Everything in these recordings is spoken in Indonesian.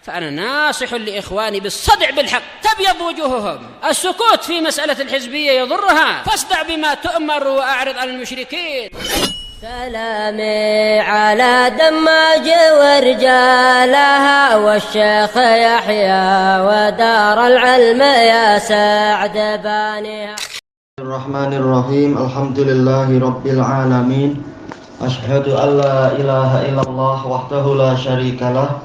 فأنا ناصح لإخواني بالصدع بالحق تبيض وجوههم. السكوت في مسألة الحزبية يضرها، فاصدع بما تؤمر وأعرض عن المشركين. سلامي على دماج ورجالها والشيخ يحيى ودار العلم يا سعد بانيها. Bismillahirrahmanirrahim. Alhamdulillahi rabbil alamin. Asyhadu an la ilaha illallah wahdahu la syarikalah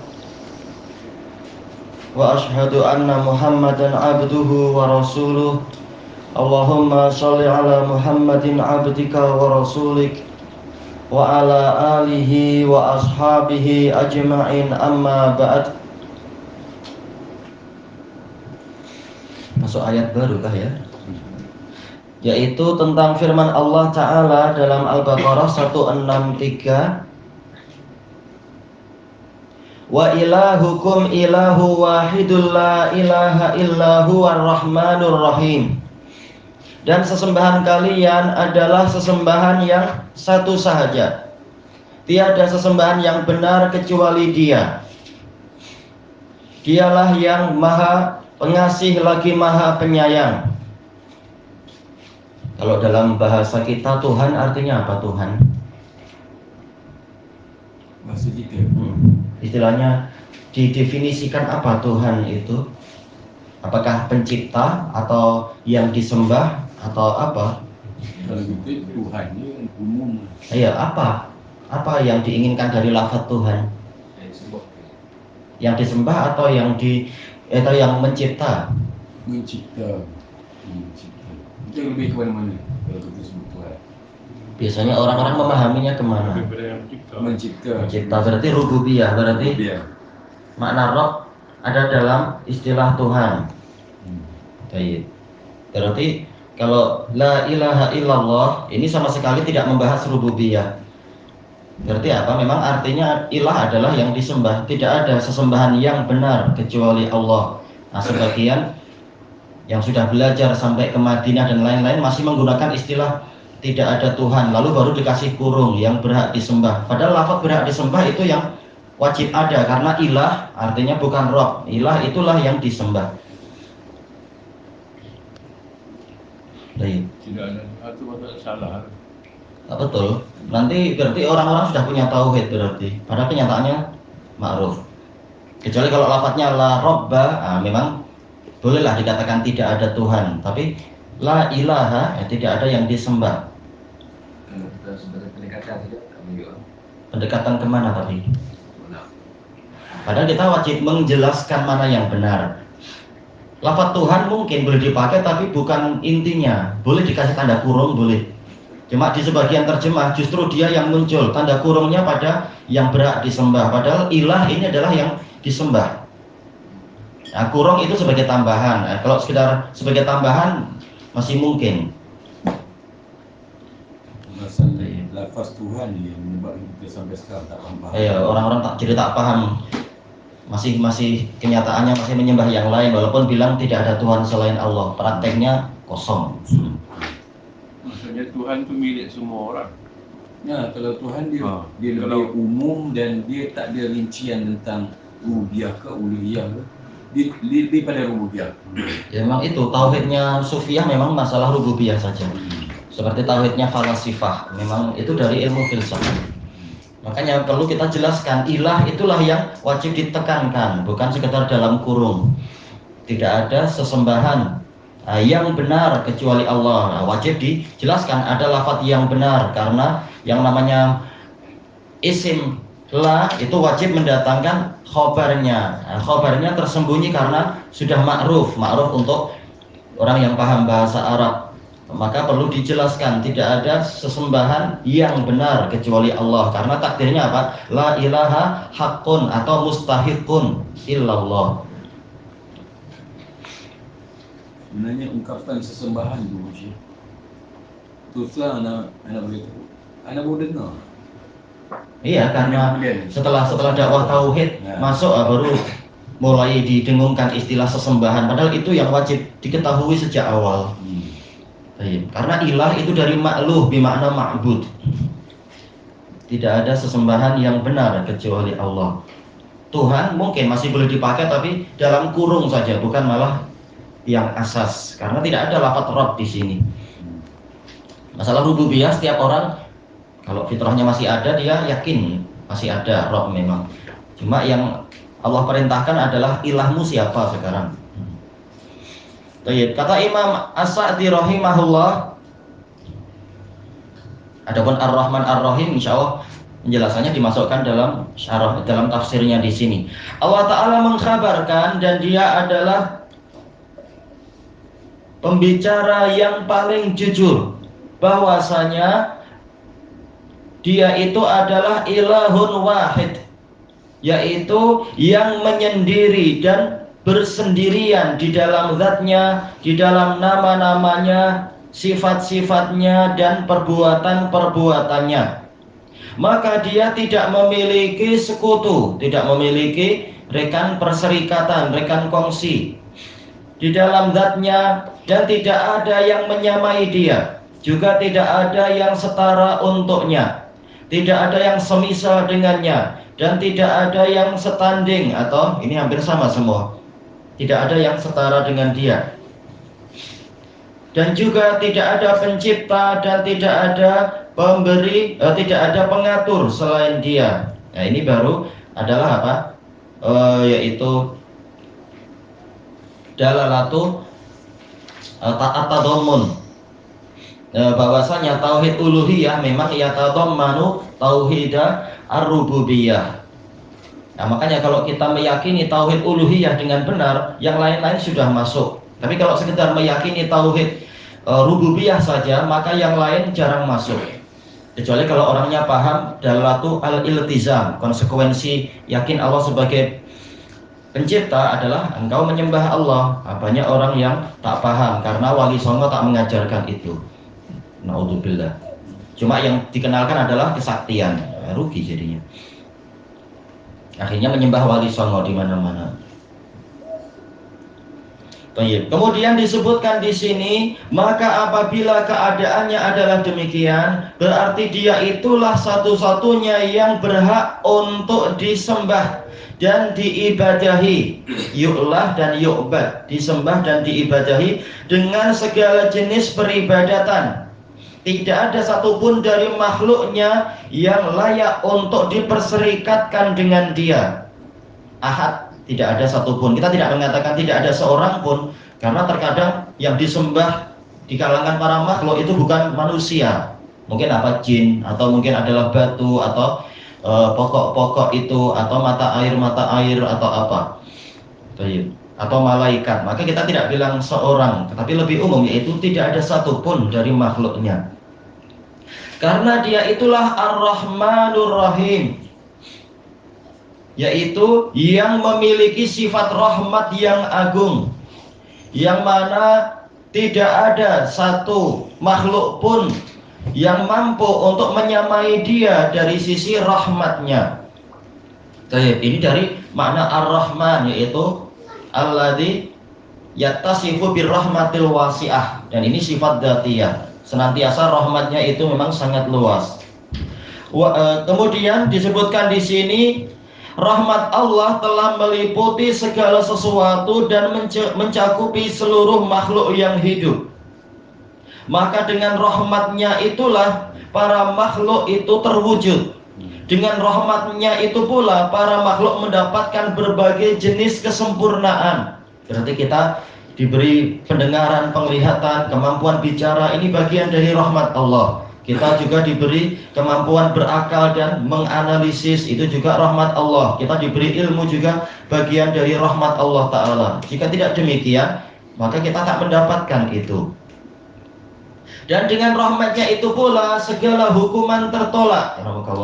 wa asyhadu anna Muhammadan abduhu wa rasuluh. Allahumma shalli ala Muhammadin abdika wa rasulik wa ala alihi wa ashabihi ajma'in, amma ba'd. Masuk ayat baru kah ya? Yaitu tentang firman Allah Ta'ala dalam Al-Baqarah 163, wa ilahukum ilahu wahidul la ilaha illahu ar-rahmanur rahim. Dan sesembahan kalian adalah sesembahan yang satu sahaja, tiada sesembahan yang benar kecuali Dia. Dialah yang maha pengasih lagi maha penyayang. Kalau dalam bahasa kita Tuhan artinya apa Tuhan? Bahasa kita. Istilahnya didefinisikan apa Tuhan itu? Apakah pencipta atau yang disembah atau apa? Kalau gitu Tuhan ini umum. Iya, apa? Apa yang diinginkan dari lafaz Tuhan? Yang disembah atau yang mencipta? Mencipta. Itu lebih ke mana-mana kalau kita sebut Tuhan. Biasanya orang-orang memahaminya kemana? Mencipta. Mencipta berarti rububiyah, berarti Dia. makna Rabb ada dalam istilah Tuhan. Baik. Berarti kalau la ilaha illallah ini sama sekali tidak membahas rububiyah. Berarti apa? Memang artinya ilah adalah yang disembah. Tidak ada sesembahan yang benar kecuali Allah. Nah, sebagian yang sudah belajar sampai ke Madinah dan lain-lain masih menggunakan istilah tidak ada Tuhan, lalu baru dikasih kurung yang berhak disembah. Padahal lafaz berhak disembah itu yang wajib ada, karena ilah artinya bukan Rabb. Ilah itulah yang disembah. Baik. Tidak ada itu salah. Betul. Nanti berarti orang-orang sudah punya tauhid berarti. Pada kenyataannya ma'ruf. Kecuali kalau lafaznya la robba, memang bolehlah dikatakan tidak ada Tuhan. Tapi la ilaha, tidak ada yang disembah. Kita sebagai pendekatan tidak kami juga. Pendekatan kemana tadi? Padahal kita wajib menjelaskan mana yang benar. Lafaz Tuhan mungkin boleh dipakai tapi bukan intinya. Boleh dikasih tanda kurung, boleh. Cuma di sebagian terjemah justru dia yang muncul, tanda kurungnya pada yang berhak disembah. Padahal ilah ini adalah yang disembah. Nah, kurung itu sebagai tambahan. Nah, kalau sekedar sebagai tambahan masih mungkin. Masalah lafaz Tuhan yang menyebabkan kita sampai sekarang tak paham. Orang-orang tak paham. Masih kenyataannya masih menyembah yang lain walaupun bilang tidak ada Tuhan selain Allah. Prakteknya kosong. Maksudnya Tuhan itu milik semua orang. Ya, kalau Tuhan dia lebih umum dan dia tak ada rincian tentang rububiyah ke uluhiyah ke. Dia lebih pada rububiyah. Ya, memang itu tauhidnya Sufiyah memang masalah rububiyah saja. Seperti tauhidnya falasifah, memang itu dari ilmu filsafat. Makanya perlu kita jelaskan, ilah itulah yang wajib ditekankan, bukan sekedar dalam kurung. Tidak ada sesembahan yang benar kecuali Allah. Wajib dijelaskan ada lafaz yang benar, karena yang namanya isim la itu wajib mendatangkan khobarnya. Khobarnya tersembunyi karena sudah ma'ruf untuk orang yang paham bahasa Arab. Maka perlu dijelaskan tidak ada sesembahan yang benar kecuali Allah, karena takdirnya apa? La ilaha haqqun atau mustahiqun illallah. Sebenarnya ungkapan sesembahan itu teruslah anak begitu. Anak baru dengar. Iya, karena setelah dakwah tauhid masuk baru mulai didengungkan istilah sesembahan. Padahal itu yang wajib diketahui sejak awal. Karena ilah itu dari ma'luh bermakna ma'bud. Tidak ada sesembahan yang benar kecuali Allah. Tuhan mungkin masih boleh dipakai, tapi dalam kurung saja, bukan malah yang asas, karena tidak ada lafaz Rabb di sini. Masalah rububiyah, setiap orang kalau fitrahnya masih ada, dia yakin masih ada Rabb memang. Cuma yang Allah perintahkan adalah ilahmu siapa sekarang. Kata Imam As-Sa'di rahimahullah, adapun Ar-Rahman Ar-Rahim insyaallah penjelasannya dimasukkan dalam syarah, dalam tafsirnya di sini. Allah Ta'ala mengkhabarkan, dan dia adalah pembicara yang paling jujur, bahwasanya dia itu adalah ilahun wahid, yaitu yang menyendiri dan bersendirian di dalam zatnya, di dalam nama-namanya, sifat-sifatnya, dan perbuatan-perbuatannya. Maka dia tidak memiliki sekutu, tidak memiliki rekan perserikatan, rekan kongsi di dalam zatnya, dan tidak ada yang menyamai dia, juga tidak ada yang setara untuknya, tidak ada yang semisal dengannya, dan tidak ada yang setanding, atau ini hampir sama semua, tidak ada yang setara dengan dia. Dan juga tidak ada pencipta dan tidak ada pemberi, tidak ada pengatur selain dia. Nah, ini baru adalah apa? Yaitu dalalatu at-tadammun, bahwasanya tauhid uluhiyah memang yatadammanu tauhida ar-rububiyah. Nah, makanya kalau kita meyakini tauhid uluhiyah dengan benar, yang lain-lain sudah masuk. Tapi kalau sekedar meyakini tauhid rububiyah saja, maka yang lain jarang masuk. Kecuali kalau orangnya paham dalalatu al-iltizam, konsekuensi yakin Allah sebagai pencipta adalah engkau menyembah Allah. Banyak orang yang tak paham karena Wali Songo tak mengajarkan itu. Naudzubillah. Cuma yang dikenalkan adalah kesaktian, rugi jadinya. Akhirnya menyembah Wali Songo di mana-mana. Kemudian disebutkan di sini, maka apabila keadaannya adalah demikian, berarti dia itulah satu-satunya yang berhak untuk disembah dan diibadahi. Yu'lah dan yu'bad, disembah dan diibadahi dengan segala jenis peribadatan. Tidak ada satupun dari makhluknya yang layak untuk diperserikatkan dengan dia. Ahad, tidak ada satupun. Kita tidak mengatakan tidak ada seorang pun, karena terkadang yang disembah di kalangan para makhluk itu bukan manusia. Mungkin apa, jin, atau mungkin adalah batu, atau pokok-pokok itu, atau mata air, atau apa, atau malaikat. Maka kita tidak bilang seorang, tetapi lebih umum, yaitu tidak ada satupun dari makhluknya. Karena dia itulah Ar-Rahmanur Rahim, yaitu yang memiliki sifat rahmat yang agung, yang mana tidak ada satu makhluk pun yang mampu untuk menyamai dia dari sisi rahmatnya. Ini dari makna Ar-Rahman, yaitu alladzi yattasifu birrahmatil wasi'ah, dan ini sifat dzatiyah, senantiasa rahmatnya itu memang sangat luas. Kemudian disebutkan di sini, rahmat Allah telah meliputi segala sesuatu dan mencakupi seluruh makhluk yang hidup. Maka dengan rahmatnya itulah para makhluk itu terwujud. Dengan rahmatnya itu pula para makhluk mendapatkan berbagai jenis kesempurnaan. Berarti kita diberi pendengaran, penglihatan, kemampuan bicara, ini bagian dari rahmat Allah. Kita juga diberi kemampuan berakal dan menganalisis, itu juga rahmat Allah. Kita diberi ilmu juga bagian dari rahmat Allah Ta'ala. Jika tidak demikian, maka kita tak mendapatkan itu. Dan dengan rahmatnya itu pula segala hukuman tertolak,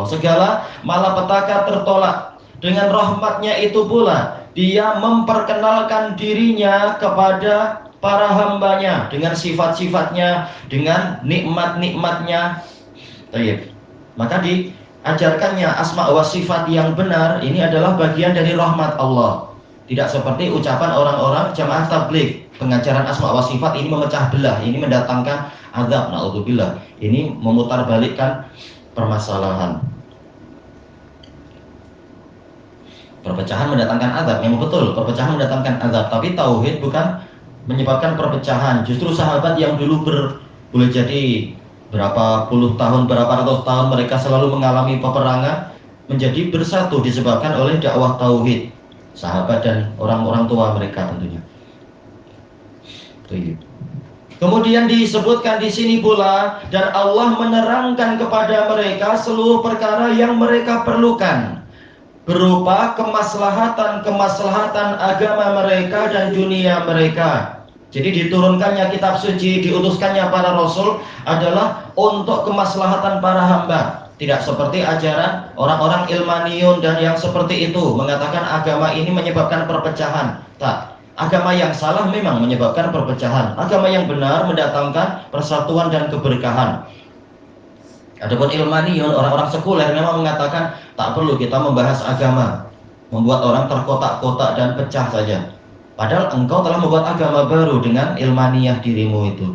segala malapetaka tertolak. Dengan rahmatnya itu pula dia memperkenalkan dirinya kepada para hambanya dengan sifat-sifatnya, dengan nikmat-nikmatnya. Maka diajarkannya asma wa sifat yang benar, ini adalah bagian dari rahmat Allah. Tidak seperti ucapan orang-orang jamaah tabligh, pengajaran asma wa sifat ini memecah belah, ini mendatangkan azab, naudzubillah, ini memutarbalikkan permasalahan. Perpecahan mendatangkan azab, memang betul, perpecahan mendatangkan azab, tapi tauhid bukan menyebabkan perpecahan. Justru sahabat yang dulu boleh jadi berapa puluh tahun, berapa ratus tahun mereka selalu mengalami peperangan, menjadi bersatu disebabkan oleh dakwah tauhid. Sahabat dan orang-orang tua mereka tentunya. Kemudian disebutkan di sini pula, dan Allah menerangkan kepada mereka seluruh perkara yang mereka perlukan, berupa kemaslahatan agama mereka dan dunia mereka. Jadi diturunkannya kitab suci, diutuskannya para rasul adalah untuk kemaslahatan para hamba. Tidak seperti ajaran orang-orang ilmaniun dan yang seperti itu mengatakan agama ini menyebabkan perpecahan. Tak, agama yang salah memang menyebabkan perpecahan. Agama yang benar mendatangkan persatuan dan keberkahan. Adapun ilmaniun, orang-orang sekuler memang mengatakan tak perlu kita membahas agama, membuat orang terkotak-kotak dan pecah saja. Padahal engkau telah membuat agama baru dengan ilmaniyah dirimu itu.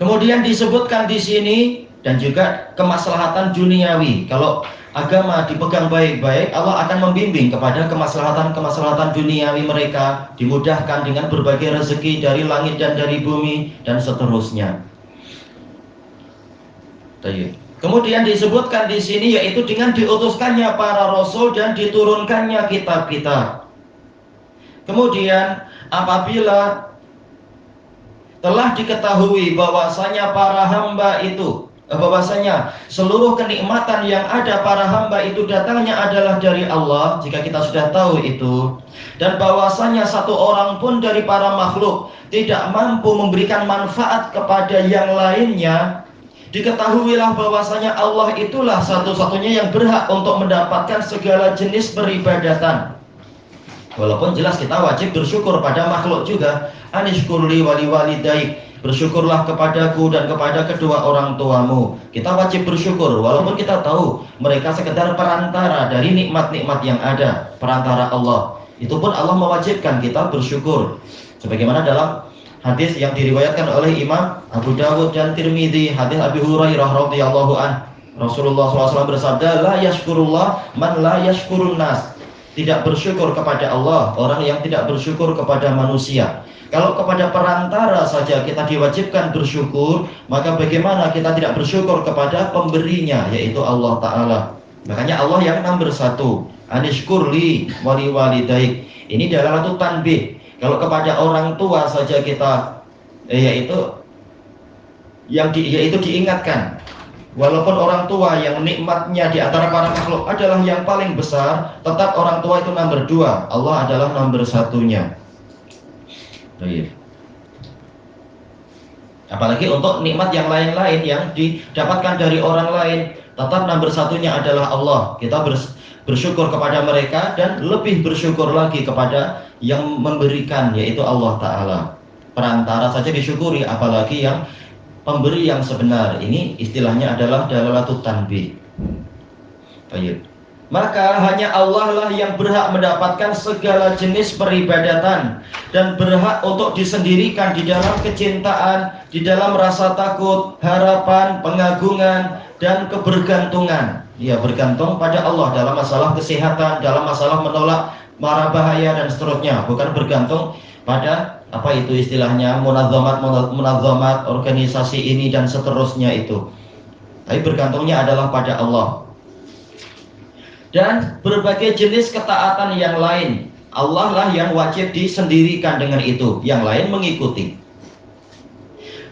Kemudian disebutkan di sini dan juga kemaslahatan duniawi. Kalau agama dipegang baik-baik, Allah akan membimbing kepada kemaslahatan duniawi mereka, dimudahkan dengan berbagai rezeki dari langit dan dari bumi dan seterusnya. Kemudian disebutkan di sini yaitu dengan diutuskannya para rasul dan diturunkannya kitab-kitab. Kemudian apabila telah diketahui bahwasanya para hamba itu, bahwasanya seluruh kenikmatan yang ada para hamba itu datangnya adalah dari Allah, jika kita sudah tahu itu, dan bahwasanya satu orang pun dari para makhluk tidak mampu memberikan manfaat kepada yang lainnya, diketahuilah bahwasanya Allah itulah satu-satunya yang berhak untuk mendapatkan segala jenis peribadatan. Walaupun jelas kita wajib bersyukur pada makhluk juga. Anishkurli wali walidaik, bersyukurlah kepadaku dan kepada kedua orang tuamu. Kita wajib bersyukur walaupun kita tahu mereka sekedar perantara dari nikmat-nikmat yang ada, perantara Allah. Itu pun Allah mewajibkan kita bersyukur. Sebagaimana dalam hadis yang diriwayatkan oleh Imam Abu Dawud dan Tirmidzi, hadis Abi Hurairah radhiyallahu an, Rasulullah SAW bersabda, la yashkurullah man la yashkurun nas. Tidak bersyukur kepada Allah orang yang tidak bersyukur kepada manusia. Kalau kepada perantara saja kita diwajibkan bersyukur, maka bagaimana kita tidak bersyukur kepada pemberinya, yaitu Allah Ta'ala. Makanya Allah yang nomor satu, anishkurli wali walidaik. Ini dalalatu tanbih. Kalau kepada orang tua saja kita yaitu diingatkan. Walaupun orang tua yang nikmatnya di antara para makhluk adalah yang paling besar, tetap orang tua itu nomor dua. Allah adalah nomor satunya. Apalagi untuk nikmat yang lain-lain yang didapatkan dari orang lain, tetap nomor satunya adalah Allah. Kita bersyukur kepada mereka dan lebih bersyukur lagi kepada yang memberikan, yaitu Allah Ta'ala. Perantara saja disyukuri, apalagi yang pemberi yang sebenar. Ini istilahnya adalah dalalatut tanbih. Baik. Maka hanya Allah lah yang berhak mendapatkan segala jenis peribadatan dan berhak untuk disendirikan di dalam kecintaan, di dalam rasa takut, harapan, pengagungan, dan kebergantungan. Ya, bergantung pada Allah dalam masalah kesehatan, dalam masalah menolak mara bahaya dan seterusnya. Bukan bergantung pada apa itu istilahnya munazzamat, organisasi ini dan seterusnya itu. Tapi bergantungnya adalah pada Allah. Dan berbagai jenis ketaatan yang lain, Allah lah yang wajib disendirikan dengan itu, yang lain mengikuti.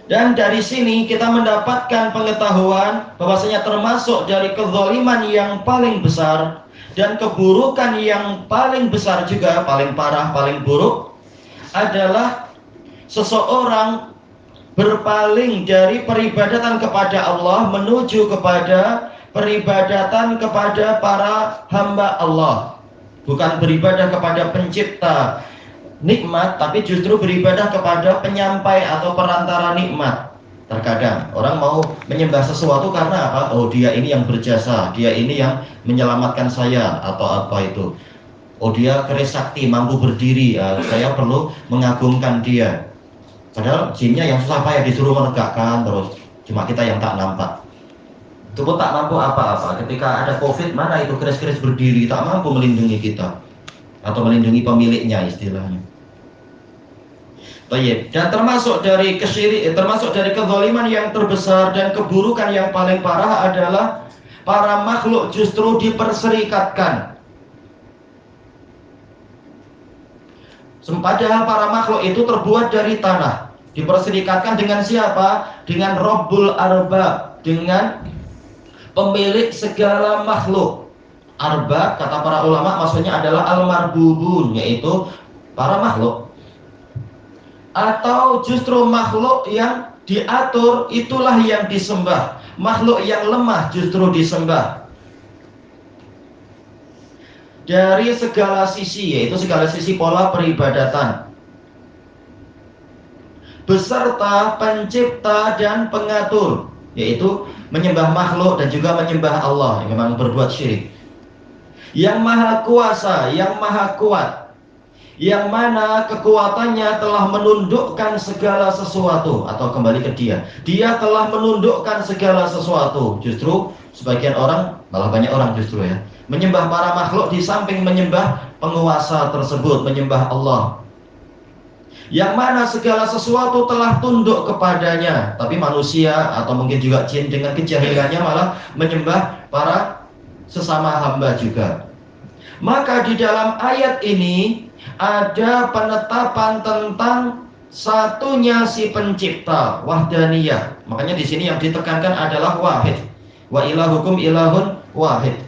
Dan dari sini kita mendapatkan pengetahuan bahwasanya termasuk dari kezaliman yang paling besar dan keburukan yang paling besar juga, paling parah, paling buruk, adalah seseorang berpaling dari peribadatan kepada Allah menuju kepada peribadatan kepada para hamba Allah. Bukan beribadah kepada pencipta nikmat, tapi justru beribadah kepada penyampai atau perantara nikmat. Terkadang orang mau menyembah sesuatu karena apa? Oh, dia ini yang berjasa, dia ini yang menyelamatkan saya, atau apa itu. Oh, dia keris sakti, mampu berdiri, saya perlu mengagungkan dia. Padahal jinnya yang susah payah disuruh menegakkan terus, cuma kita yang tak nampak. Itu pun tak mampu apa-apa. Ketika ada COVID, mana itu keris-keris berdiri, tak mampu melindungi kita atau melindungi pemiliknya istilahnya. Baik. Dan termasuk dari kezaliman yang terbesar dan keburukan yang paling parah adalah para makhluk justru diperserikatkan. Padahal para makhluk itu terbuat dari tanah. Diperserikatkan dengan siapa? Dengan Rabbul Arbab, dengan pemilik segala makhluk. Arbab, kata para ulama, maksudnya adalah al-marbubun, yaitu para makhluk. Atau justru makhluk yang diatur itulah yang disembah. Makhluk yang lemah justru disembah. Dari segala sisi, yaitu segala sisi pola peribadatan, beserta pencipta dan pengatur, yaitu menyembah makhluk dan juga menyembah Allah yang memang berbuat syirik. Yang maha kuasa, yang maha kuat, yang mana kekuatannya telah menundukkan segala sesuatu, atau kembali ke dia. Dia telah menundukkan segala sesuatu. Justru sebagian orang, malah banyak orang justru ya, menyembah para makhluk di samping menyembah penguasa tersebut, menyembah Allah. Yang mana segala sesuatu telah tunduk kepadanya. Tapi manusia atau mungkin juga jin dengan kejahilannya malah menyembah para sesama hamba juga. Maka di dalam ayat ini ada penetapan tentang satunya si pencipta, wahdaniyah. Makanya di sini yang ditekankan adalah wahid. Wa ilahukum ilahun wahid.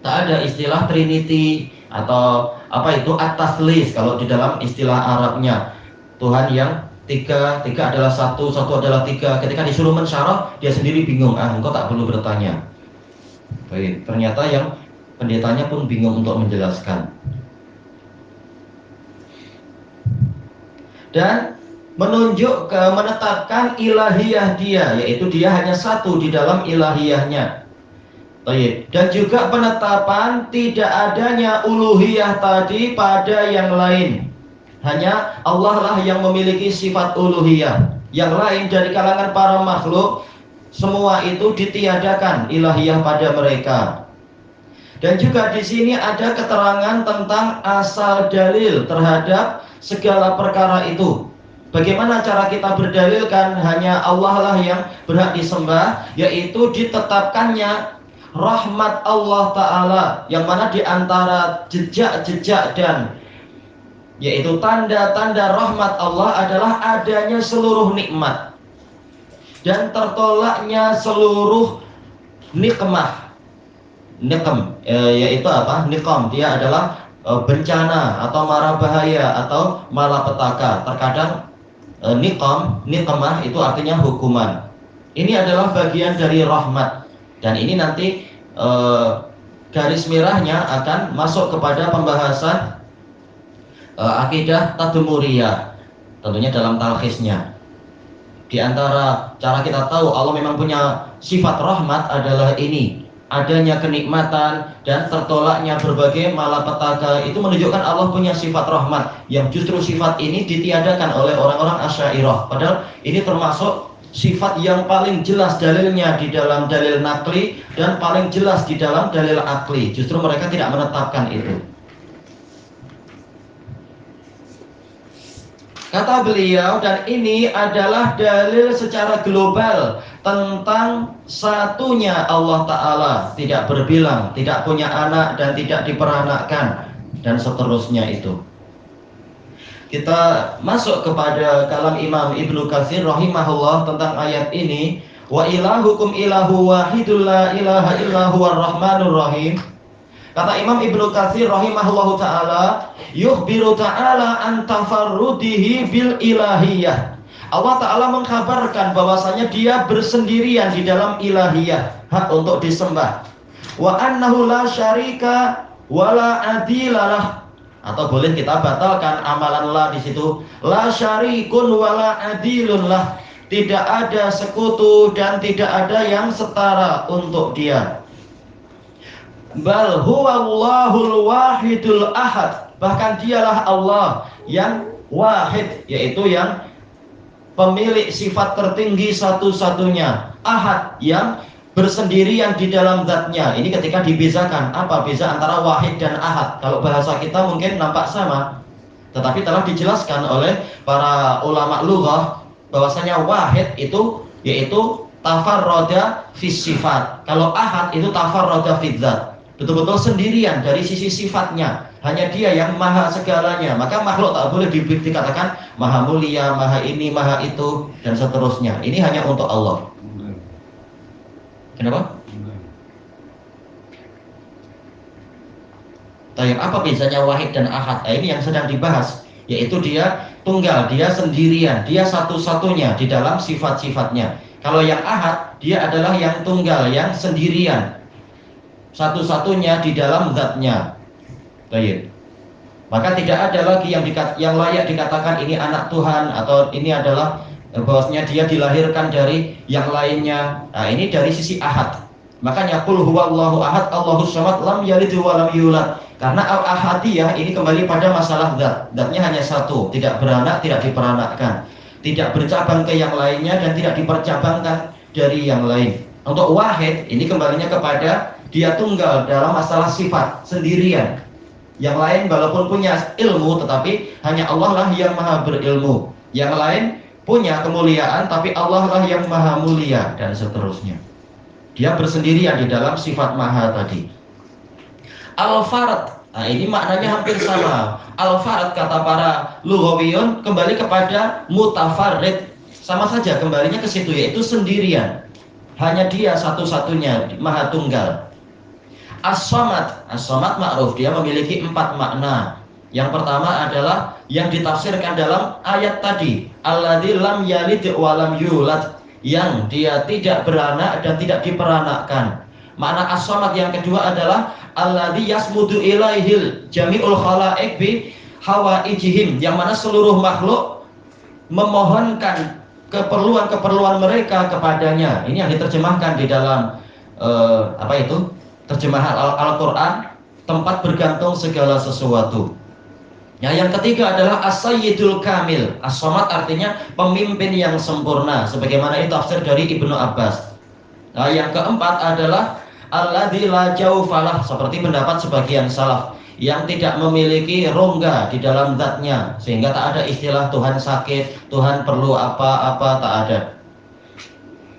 Tak ada istilah trinity atau apa itu at-taslis kalau di dalam istilah Arabnya. Tuhan yang tiga adalah satu adalah tiga. Ketika disuruh mensyarah, dia sendiri bingung. Engkau tak perlu bertanya. Baik, ternyata yang pendetanya pun bingung untuk menjelaskan. Dan menetapkan ilahiyah dia, yaitu dia hanya satu di dalam ilahiyahnya. Dan juga penetapan tidak adanya uluhiyah tadi pada yang lain. Hanya Allah lah yang memiliki sifat uluhiyah. Yang lain dari kalangan para makhluk, semua itu ditiadakan ilahiyah pada mereka. Dan juga di sini ada keterangan tentang asal dalil terhadap segala perkara itu. Bagaimana cara kita berdalilkan hanya Allah lah yang berhak disembah, yaitu ditetapkannya rahmat Allah Ta'ala, yang mana di antara jejak-jejak dan yaitu tanda-tanda rahmat Allah adalah adanya seluruh nikmat dan tertolaknya seluruh nikmah. Yaitu apa? Nikam, dia adalah bencana atau mara bahaya atau malapetaka. Terkadang nikmah itu artinya hukuman. Ini adalah bagian dari rahmat. Dan ini nanti garis merahnya akan masuk kepada pembahasan akidah tadmuriyah, tentunya dalam talkhisnya. Di antara cara kita tahu Allah memang punya sifat rahmat adalah ini, adanya kenikmatan dan tertolaknya berbagai malapetaka. Itu menunjukkan Allah punya sifat rahmat, yang justru sifat ini ditiadakan oleh orang-orang Asy'ariyah. Padahal ini termasuk sifat yang paling jelas dalilnya di dalam dalil nakli dan paling jelas di dalam dalil akli. Justru mereka tidak menetapkan itu. Kata beliau, dan ini adalah dalil secara global tentang satunya Allah Ta'ala, tidak berbilang, tidak punya anak dan tidak diperanakkan, dan seterusnya itu. Kita masuk kepada kalam Imam Ibnu Katsir rahimahullah tentang ayat ini. Wa ilahukum ilahu wahidul la ilaha illa huwar rahmanur rahim. Kata Imam Ibnu Katsir rahimahullahu ta'ala, yukhbiru ta'ala an tafarrudihi bil ilahiyah. Allah Ta'ala mengkabarkan bahwasanya dia bersendirian di dalam ilahiyah, hak untuk disembah. Wa annahu la syarika wala adilalah. Atau boleh kita batalkan amalan la di situ. La syarikun wala adilun lah. Tidak ada sekutu dan tidak ada yang setara untuk dia. Bal huwallahul wahidul ahad. Bahkan dialah Allah yang wahid, yaitu yang pemilik sifat tertinggi satu-satunya. Ahad, yang bersendirian di dalam zatnya. Ini ketika dibezakan, apa beza antara wahid dan ahad? Kalau bahasa kita mungkin nampak sama, tetapi telah dijelaskan oleh para ulama lughah bahwasanya wahid itu yaitu tafarroda fis sifat. Kalau ahad itu tafarroda fil zat. Betul-betul sendirian dari sisi sifatnya. Hanya dia yang maha segalanya. Maka makhluk tak boleh dikatakan maha mulia, maha ini, maha itu, dan seterusnya. Ini hanya untuk Allah. Kenapa? Apa bezanya wahid dan ahad? Nah, ini yang sedang dibahas, yaitu dia tunggal, dia sendirian, dia satu-satunya di dalam sifat-sifatnya. Kalau yang ahad, dia adalah yang tunggal, yang sendirian, satu-satunya di dalam zatnya. Maka tidak ada lagi yang layak dikatakan ini anak Tuhan, atau ini adalah bahwasanya dia dilahirkan dari yang lainnya. Nah, ini dari sisi ahad. Makanya qul huwallahu ahad, Allahus samad, lam yalid wa lam yulad. Karena al-ahadiyah ini kembali pada masalah zat. Zatnya hanya satu, tidak beranak, tidak diperanakkan, tidak bercabang ke yang lainnya, dan tidak dipercabangkan dari yang lain. Untuk wahid ini kembalinya kepada dia tunggal dalam masalah sifat, sendirian. Yang lain walaupun punya ilmu, tetapi hanya Allah lah yang maha berilmu. Yang lain punya kemuliaan, tapi Allah lah yang maha mulia, dan seterusnya. Dia bersendirian di dalam sifat maha tadi. Al-Farad, nah ini maknanya hampir sama. Al-Farad kata para lughawiyun kembali kepada mutafarrid, sama saja kembalinya ke situ, yaitu sendirian. Hanya dia satu-satunya, maha tunggal. As-Samad, As-Samad ma'ruf, dia memiliki 4 makna. Yang pertama adalah yang ditafsirkan dalam ayat tadi, alladzi lam yalid wa lam yulad, yang dia tidak beranak dan tidak diperanakkan. Makna as-samad yang kedua adalah alladzi yasmudu ilaihil jami'ul khalaiq bi hawaijihim, yang mana seluruh makhluk memohonkan keperluan-keperluan mereka kepadanya. Ini yang diterjemahkan di dalam terjemahan Al-Quran, tempat bergantung segala sesuatu. Yang ketiga adalah as-sayyidul kamil. As-samad artinya pemimpin yang sempurna, sebagaimana itu tafsir dari Ibnu Abbas. Nah, yang keempat adalah alladzi la jaufalah, seperti pendapat sebagian salaf, yang tidak memiliki rongga di dalam zatnya, sehingga tak ada istilah Tuhan sakit, Tuhan perlu apa-apa, tak ada.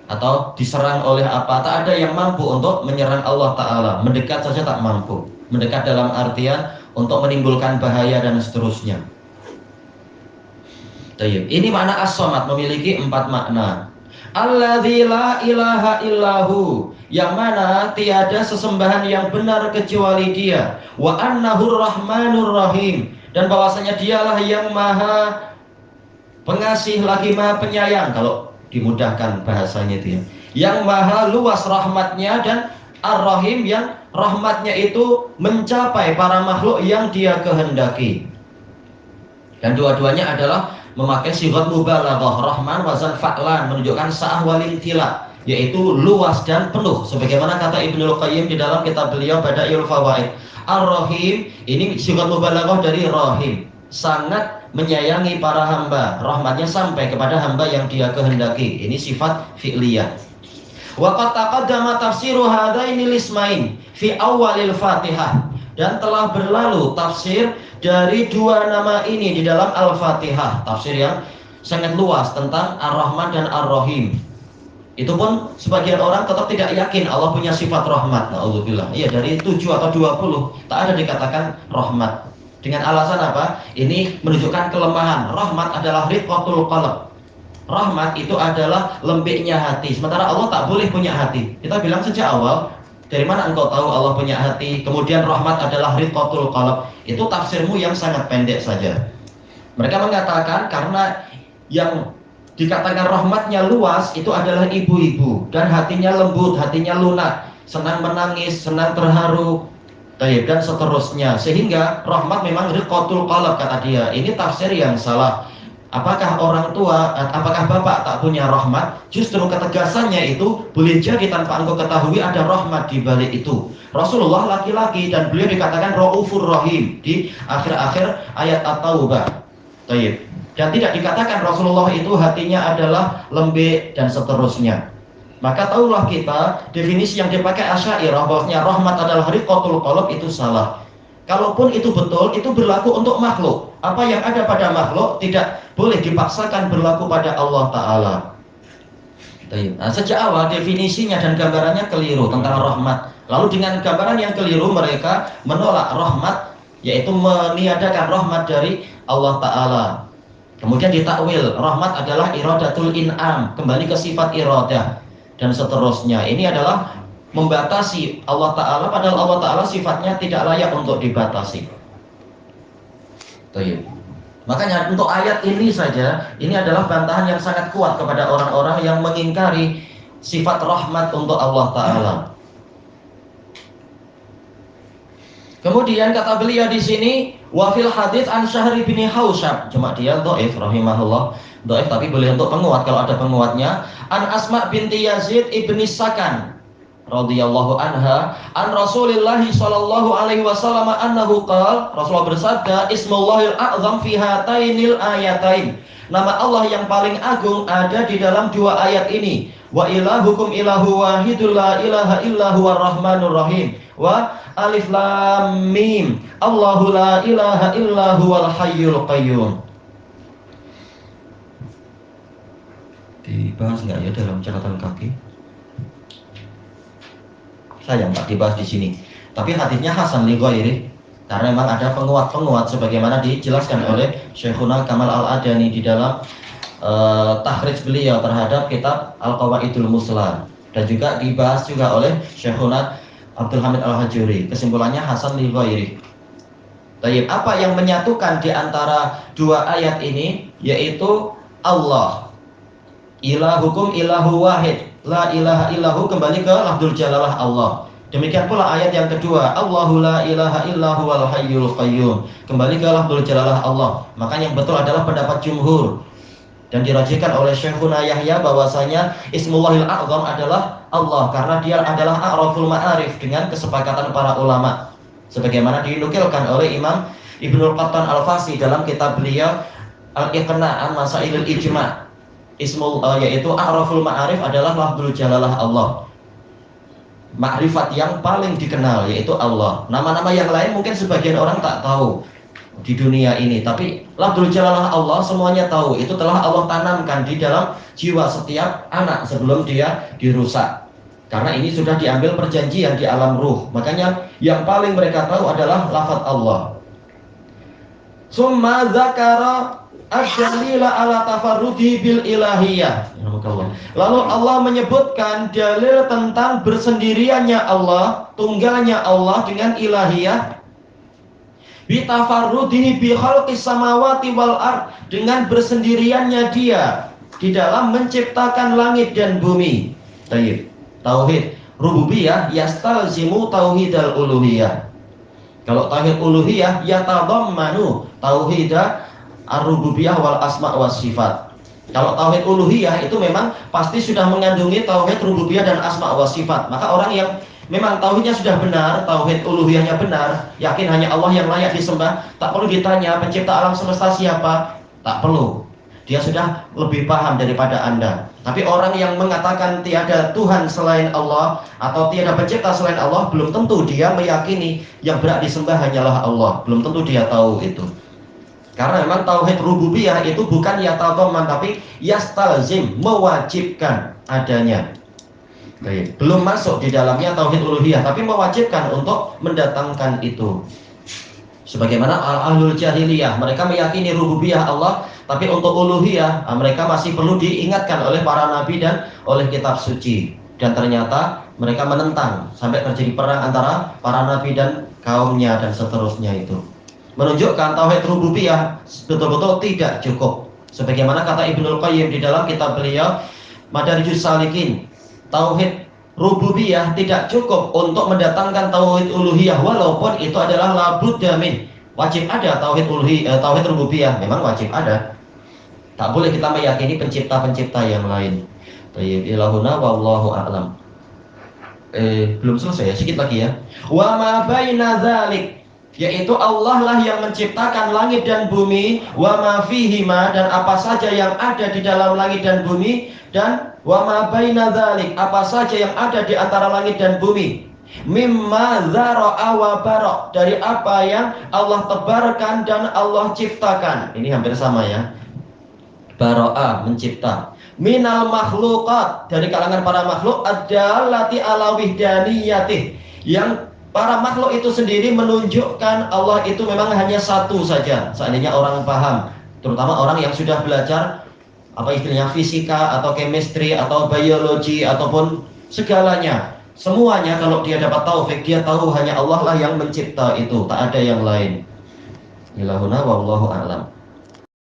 Atau diserang oleh apa, tak ada yang mampu untuk menyerang Allah Ta'ala. Mendekat saja tak mampu. Mendekat dalam artian untuk menimbulkan bahaya dan seterusnya. Ini makna as-samad, memiliki 4 makna. Alladzi la ilaha illahu, yang mana tiada sesembahan yang benar kecuali dia. Wa annahur rahmanur rahim, dan bahwasanya dialah yang maha pengasih lagi maha penyayang, kalau dimudahkan bahasanya itu ya, yang maha luas rahmatnya, dan ar-rahim, yang rahmatnya itu mencapai para makhluk yang dia kehendaki. Dan dua-duanya adalah memakai sighat mubalaghah, rahman wazan fa'lan, menunjukkan sa'ah walin tila, yaitu luas dan penuh, sebagaimana kata Ibnul Qayyim di dalam kitab beliau Bada'iul Fawaid. Ar-rahim ini sighat mubalaghah dari rahim, sangat menyayangi para hamba, rahmatnya sampai kepada hamba yang dia kehendaki. Ini sifat fi'liyah. Wa qad taqaddama tafsiru hadainil ismain fi awalil Fatihah, dan telah berlalu tafsir dari 2 nama ini di dalam Al-Fatihah, tafsir yang sangat luas tentang Ar-Rahman dan Ar-Rahim. Itu pun sebagian orang tetap tidak yakin Allah punya sifat rahmat. Na'udzubillah. Iya, dari 7 atau 20 tak ada dikatakan rahmat. Dengan alasan apa? Ini menunjukkan kelemahan. Rahmat adalah riqqatul qalb. Rahmat itu adalah lembeknya hati. Sementara Allah tak boleh punya hati. Kita bilang sejak awal, dari mana engkau tahu Allah punya hati? Kemudian rahmat adalah riqqatul qalb. Itu tafsirmu yang sangat pendek saja. Mereka mengatakan karena yang dikatakan rahmatnya luas itu adalah ibu-ibu, dan hatinya lembut, hatinya lunak, senang menangis, senang terharu, dan seterusnya, sehingga rahmat memang riqqatul qalb kata dia. Ini tafsir yang salah. Apakah orang tua, apakah bapak tak punya rahmat? Justru ketegasannya itu boleh jadi tanpa engkau ketahui ada rahmat di balik itu. Rasulullah laki-laki, dan beliau dikatakan Raufur Rahim di akhir-akhir ayat At-Taubah. Dan tidak dikatakan Rasulullah itu hatinya adalah lembek dan seterusnya. Maka tahulah kita definisi yang dipakai Asy'ariyah bahwasanya rahmat adalah riqatul qalb itu salah. Kalaupun itu betul, itu berlaku untuk makhluk. Apa yang ada pada makhluk tidak boleh dipaksakan berlaku pada Allah Ta'ala. Nah, sejak awal definisinya dan gambarannya keliru tentang rahmat. Lalu dengan gambaran yang keliru mereka menolak rahmat, yaitu meniadakan rahmat dari Allah Ta'ala. Kemudian ditakwil, rahmat adalah iradatul in'am, kembali ke sifat iradah dan seterusnya. Ini adalah membatasi Allah Ta'ala, padahal Allah Ta'ala sifatnya tidak layak untuk dibatasi. Makanya untuk ayat ini saja, ini adalah bantahan yang sangat kuat kepada orang-orang yang mengingkari sifat rahmat untuk Allah Ta'ala. Kemudian kata beliau di sini, wa fil hadits an Syahri bin Hausyab, cuma dia dhaif rahimahullah, dhaif tapi boleh untuk penguat kalau ada penguatnya. An Asma binti Yazid ibni Sakan radhiyallahu anha, an Rasulillah sallallahu alaihi wasallam annahu qala, Rasulullah bersabda, ismullahil a'zam fi hatainil ayatain. Nama Allah yang paling agung ada di dalam dua ayat ini. Wa ilahukum ilahu wahidul la ilaha illa huwar rahmanur rahim. Wa alif lam mim. Allahu la ilaha illa huwal hayyul qayyum. Dibahas enggak ya dalam catatan kaki? Sayang tak dibahas di sini. Tapi hadisnya hasan li ghairi. Karena memang ada penguat-penguat sebagaimana dijelaskan oleh Syekhuna Kamal Al-Adani di dalam tahrij beliau terhadap kitab Al-Qawaidul Muslah, dan juga dibahas juga oleh Syekhuna Abdul Hamid Al-Hajuri. Kesimpulannya hasan li ghairi. Baik, apa yang menyatukan di antara dua ayat ini yaitu Allah. Ilahukum ilahu wahid, la ilaha illahu, kembali ke lafdzul jalalah Allah. Demikian pula ayat yang kedua, Allahu la ilaha illahu wal hayyul qayyum, kembali ke lafdzul jalalah Allah. Maka yang betul adalah pendapat jumhur dan dirajihkan oleh Syekhuna Yahya bahwasanya Ismullahil A'zam adalah Allah, karena dia adalah a'raful ma'arif dengan kesepakatan para ulama, sebagaimana dinukilkan oleh Imam Ibnul Qattan Al-Fasi dalam kitab beliau Al-Iqna' an Masailil Ijma'. Yaitu a'raful ma'arif adalah lafdzul jalalah Allah, makrifat yang paling dikenal yaitu Allah. Nama-nama yang lain mungkin sebagian orang tak tahu di dunia ini, tapi lafdzul jalalah Allah semuanya tahu. Itu telah Allah tanamkan di dalam jiwa setiap anak sebelum dia dirusak, karena ini sudah diambil perjanjian di alam ruh. Makanya yang paling mereka tahu adalah lafaz Allah. Summa dzakara ad-dalila ala tafarrudi bil ilahiyah. Lalu Allah menyebutkan dalil tentang bersendiriannya Allah, tunggalnya Allah dengan ilahiyah. Bi tafarrudihi bi khalqis samawati wal ard, dengan bersendiriannya dia di dalam menciptakan langit dan bumi. Tauhid rububiyah yastalzimu tauhidal uluhiyah. Kalau tauhid uluhiyah yatadammanu tauhidah ar-rububiyah wal asma' was sifat. Kalau tauhid uluhiyah itu memang pasti sudah mengandungi tauhid rububiyah dan asma' was sifat. Maka orang yang memang tauhidnya sudah benar, tauhid uluhiyahnya benar, yakin hanya Allah yang layak disembah, tak perlu ditanya pencipta alam semesta siapa, tak perlu. Dia sudah lebih paham daripada Anda. Tapi orang yang mengatakan tiada Tuhan selain Allah atau tiada pencipta selain Allah, belum tentu dia meyakini yang berhak disembah hanyalah Allah. Belum tentu dia tahu itu. Karena memang tauhid rububiyah itu bukan yatadhamman, tapi yastalzim, mewajibkan adanya. Baik, belum masuk di dalamnya tauhid uluhiyah, tapi mewajibkan untuk mendatangkan itu. Sebagaimana ahlul jahiliyah, mereka meyakini rububiyah Allah, tapi untuk uluhiyah mereka masih perlu diingatkan oleh para nabi dan oleh kitab suci. Dan ternyata mereka menentang sampai terjadi perang antara para nabi dan kaumnya dan seterusnya. Itu menunjukkan tauhid rububiyah betul-betul tidak cukup. Sebagaimana kata Ibnul Qayyim di dalam kitab beliau Madarijus Salikin, tauhid rububiyah tidak cukup untuk mendatangkan tauhid uluhiyah, walaupun itu adalah labudda min, wajib ada tauhid uluhiyah, tauhid rububiyah memang wajib ada. Tak boleh kita meyakini pencipta-pencipta yang lain. Tayyib ilahuna wallahu a'lam. Belum selesai ya, sedikit lagi ya. Wa ma baina dzalik, yaitu Allah lah yang menciptakan langit dan bumi, wa ma fihima, dan apa saja yang ada di dalam langit dan bumi, dan wa ma baina dzalik, apa saja yang ada di antara langit dan bumi, mimma dzara'a wa bara', dari apa yang Allah tebarkan dan Allah ciptakan. Ini hampir sama ya. Bara'a, mencipta. Minal makhluqat, dari kalangan para makhluk, ad-dallati ala wahdaniyatih, yang para makhluk itu sendiri menunjukkan Allah itu memang hanya satu saja. Seandainya orang paham, terutama orang yang sudah belajar apa istilahnya fisika atau chemistry atau biologi ataupun segalanya, semuanya kalau dia dapat taufik, dia tahu hanya Allah lah yang mencipta itu, tak ada yang lain. Ilahuna wallahu a'lam.